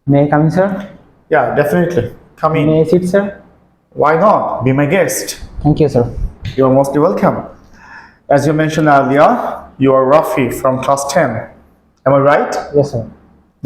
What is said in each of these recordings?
May I come in, sir? Yeah, definitely. Come May I in. sit, sir? Why not? Be my guest. Thank you, sir. You are mostly welcome. As you mentioned earlier, you are Rafi from class 10. Am I right? Yes, sir.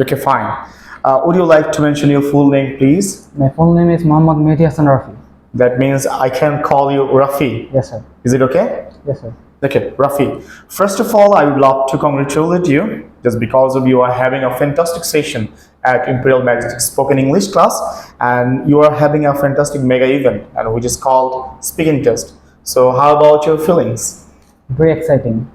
Okay, fine. Would you like to mention your full name, please? My full name is Mohammad Mehdi Hassan Rafi. That means I can call you Rafi. Yes, sir. Is it okay? Yes, sir. Okay, Rafi. First of all, I would love to congratulate you just because of you are having a fantastic session at Imperial Majestic Spoken English class, and you are having a fantastic mega event, and which is called Speaking Test. So, how about your feelings? Very exciting.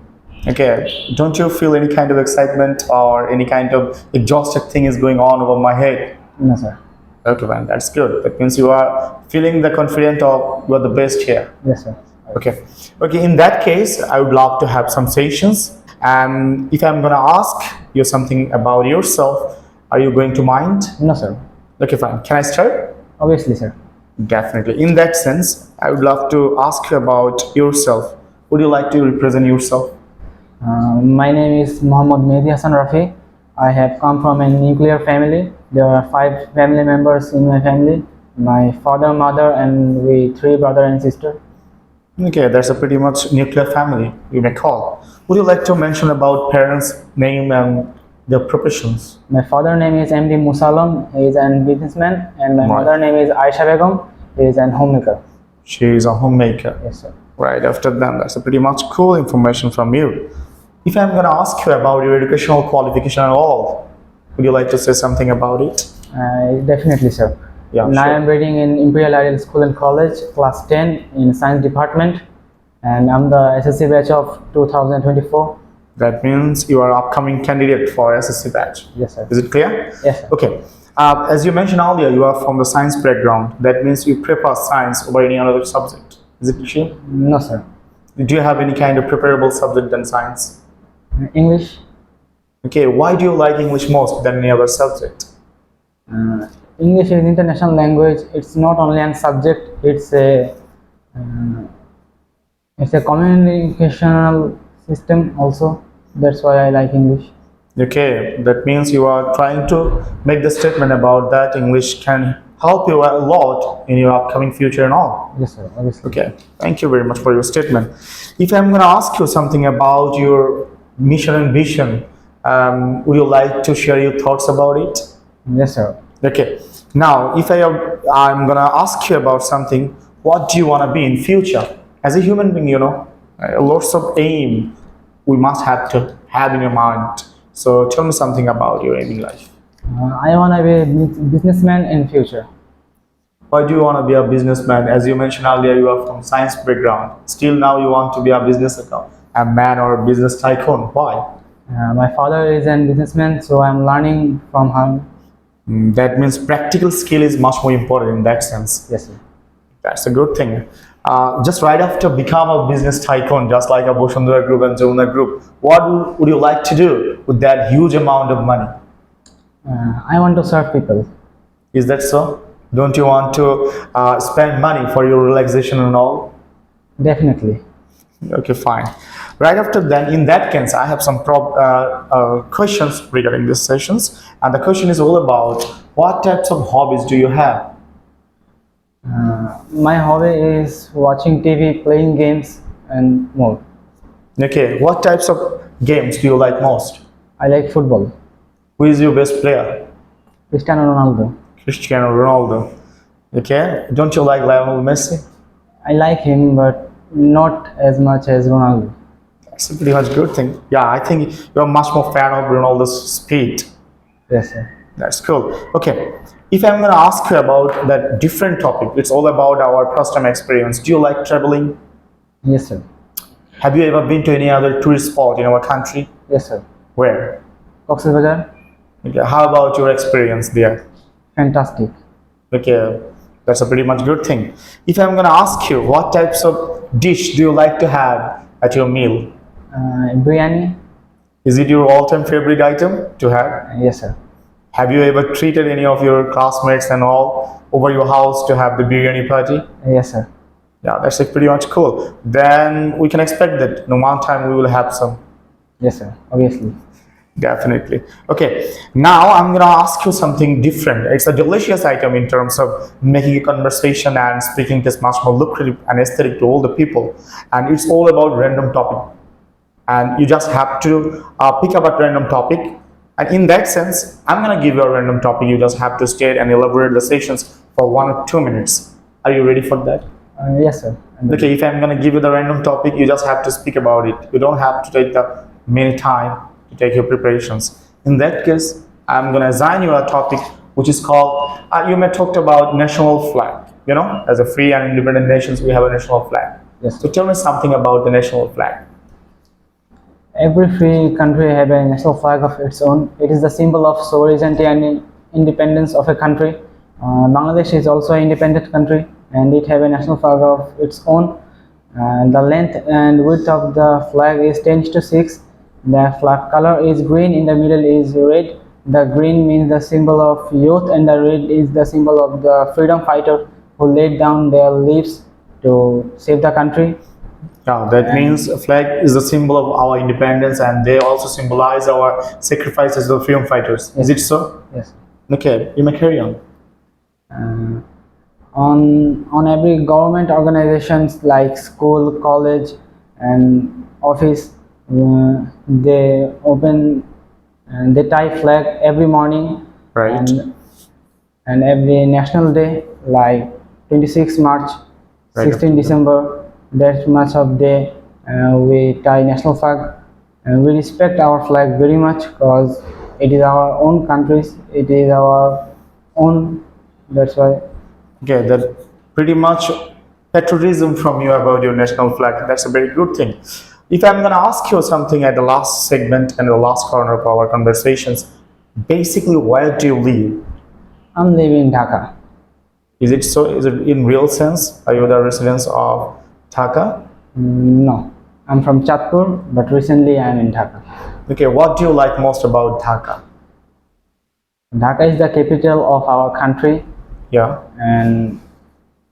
Okay, don't you feel any kind of excitement or any kind of exhausted thing is going on over my head? No, sir. Okay, man, that's good. That means you are feeling the confident of you are the best here. Yes, sir. Okay. Okay, in that case, I would love to have some sessions. And if I'm going to ask you something about yourself, are you going to mind? No, sir. Okay, fine. Can I start? Obviously, sir. Definitely. In that sense, I would love to ask you about yourself. Would you like to represent yourself? My name is Mohammad Mehdi Hassan Rafi. I have come from a nuclear family. There are 5 family members in my family. My father, mother, and we 3 brother and sister. Okay, that's a pretty much nuclear family, you may call. Would you like to mention about parents' name and their professions? My father name is MD Musalam. He is a businessman, and my Right. mother name is Aisha Begum. He is an homemaker. She is a homemaker. Yes, sir. Right after that, that's a pretty much cool information from you. If I'm going to ask you about your educational qualification and all, would you like to say something about it? Definitely, sir. Yeah, Now sure. I'm reading in Imperial Ideal School and College, class 10 in Science Department, and I'm the SSC batch of 2024. That means you are upcoming candidate for SSC batch. Yes, sir. Is it clear? Yes, sir. Okay. As you mentioned earlier, you are from the science background. That means you prefer science over any other subject. Is it true? No, sir. Do you have any kind of preferable subject than science? English. Okay. Why do you like English most than any other subject? English is international language. It's not only a subject. It's a communicational system also. That's why I like English. Okay, that means you are trying to make the statement about that English can help you a lot in your upcoming future and all. Yes, sir. Obviously. Okay, thank you very much for your statement. If I'm going to ask you something about your mission and vision, would you like to share your thoughts about it? Yes, sir. Okay, now if I'm going to ask you about something, what do you want to be in future? As a human being, lots of aim we must have to have in your mind. So tell me something about your aim in life. I want to be a businessman in future. Why do you want to be a businessman? As you mentioned earlier, you are from science background. Still now you want to be a a man or a business tycoon. Why? My father is a businessman, so I'm learning from him. That means practical skill is much more important in that sense. Yes, sir. That's a good thing. Just right after become a business tycoon, just like a Boshundara Group and Jamuna Group, what would you like to do with that huge amount of money? I want to serve people. Is that so? Don't you want to spend money for your relaxation and all? Definitely. Okay, fine. Right after that, in that case, I have some questions regarding these sessions, and the question is all about what types of hobbies do you have? My hobby is watching TV, playing games, and more. Okay, what types of games do you like most? I like football. Who is your best player? Cristiano Ronaldo. Cristiano Ronaldo. Okay, don't you like Lionel Messi? I like him, but not as much as Ronaldo. That's a pretty much good thing. Yeah, I think you're much more fan of Ronaldo's speed. Yes, sir. That's cool. Okay, if I'm gonna ask you about that different topic, it's all about our first time experience. Do you like traveling? Yes, sir. Have you ever been to any other tourist spot in our country? Yes, sir. Where? Cox's Bazar. Okay, how about your experience there? Fantastic. Okay, that's a pretty much good thing. If I'm gonna ask you, what types of dish do you like to have at your meal? Biryani. Is it your all-time favorite item to have? Yes, sir. Have you ever treated any of your classmates and all over your house to have the biryani party? Yes, sir. Yeah, that's like pretty much cool. Then we can expect that no one time we will have some. Yes, sir. Obviously. Definitely. Okay, now I'm gonna ask you something different. It's a delicious item in terms of making a conversation and speaking this much more lucrative and aesthetic to all the people. And it's all about random topic. And you just have to pick up a random topic. And in that sense, I'm gonna give you a random topic. You just have to state and elaborate the sessions for 1 or 2 minutes. Are you ready for that? Yes, sir. Okay, if I'm gonna give you the random topic, you just have to speak about it. You don't have to take the many time to take your preparations. In that case, I'm gonna assign you a topic which is called, you may talk about national flag. You know, as a free and independent nations, we have a national flag. Yes. So tell me something about the national flag. Every free country have a national flag of its own. It is the symbol of sovereignty and independence of a country. Bangladesh is also an independent country, and it have a national flag of its own. The length and width of the flag is 10:6. The flag color is green. In the middle is red. The green means the symbol of youth, and the red is the symbol of the freedom fighter who laid down their lives to save the country. Yeah, that means a flag is a symbol of our independence, and they also symbolize our sacrifices of freedom fighters. Is it so? Yes. Okay, you may carry on. On every government organizations like school, college, and office, they open and they tie flag every morning. Right. And every national day like 26 March, Right. 16 December, that much of day we tie national flag, and we respect our flag very much because it is our own countries, it is our own. That's why. Okay, that pretty much patriotism from you about your national flag. That's a very good thing. If I'm gonna ask you something at the last segment and the last corner of our conversations, basically, where do you live? I'm living in Dhaka. Is it so? Is it in real sense? Are you the residents of Dhaka? No, I'm from Chatpur, but recently I'm in Dhaka. Okay, what do you like most about Dhaka? Dhaka is the capital of our country, Yeah. and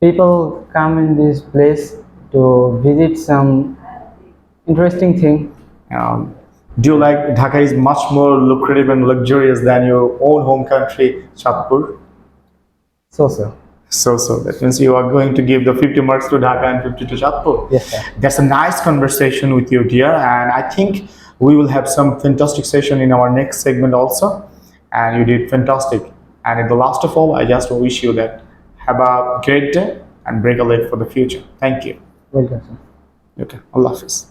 people come in this place to visit some interesting thing. Do you like Dhaka is much more lucrative and luxurious than your own home country, Chatpur? So, sir. So that means you are going to give the 50 marks to Dhaka and 50 to Chatpur. Yes, sir. That's a nice conversation with you, dear, and I think we will have some fantastic session in our next segment also. And you did fantastic. And at the last of all, I just wish you that have a great day and break a leg for the future. Thank you. Welcome, sir. Okay, Allah Hafiz.